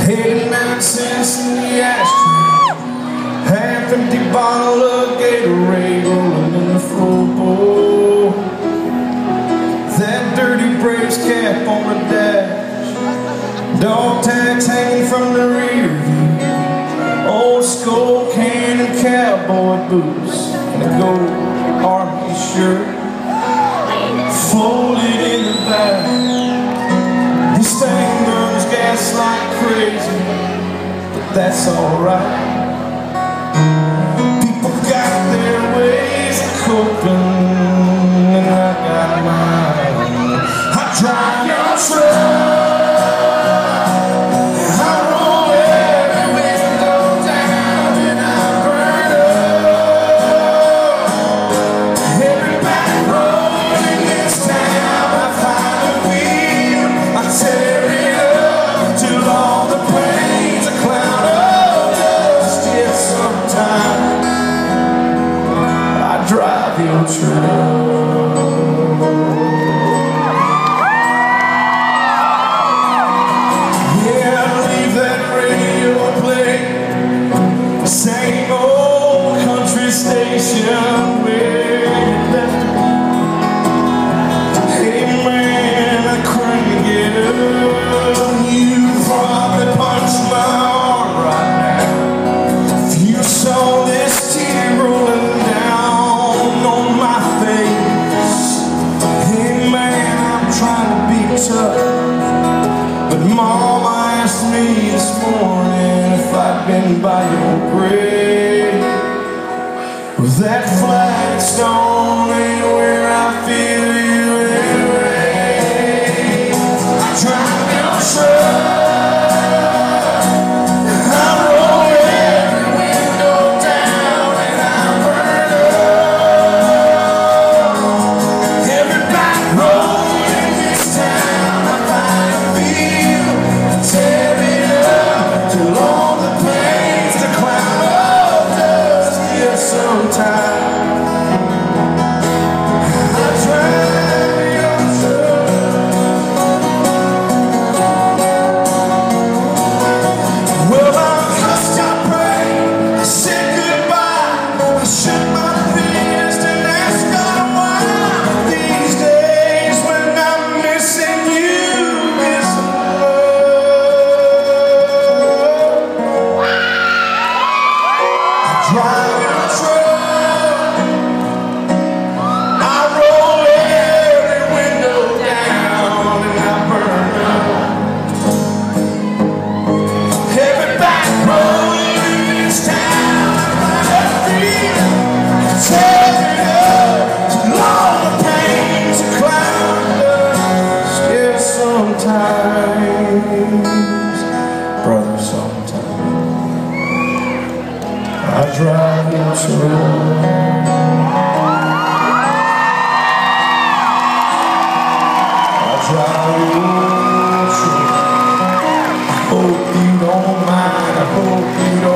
89 cents in the ashtray, half-empty bottle of Gatorade rolling in the floorboard. That dirty Braves cap on the dash, dog tags hanging from the rear view, old skull can and cowboy boots, and a gold army shirt folded in the back. This thing burns gas like crazy, but that's alright. People got their ways of coping, and I got mine. I drive your truck, I roll every window down, and I burn up every back road in this town. I find a wheel, I tear it up till all the plains a cloud of dust. Yet sometimes I drive your truck. Same old country station where you left me. Hey man, I couldn't get up. You probably punched my arm right now. If you saw this tear rolling down on my face. Hey man, I'm trying to be tough, but Mama asked me this morning if I'd been by your grave. Well, that flagstone ain't where I feel you anyway. I drive your truck, I roll every window down, and I burn up every back road in this town. I find a feel, I tear it up till all the plains a cloud of dust. Yeah, sometimes I drive your truck. Well, I'm cussed, I pray, I said goodbye, I shook my fist and asked God why. These days when I'm missing you, missing love, I drive your truck, I roll every window down, and I burn up every back road in this town. I feel, I tear it up till all the pain's a cloud of dust. Yeah, sometimes, brother, sometimes I drive your truck. I drive your truck. I hope you don't mind, I hope you don't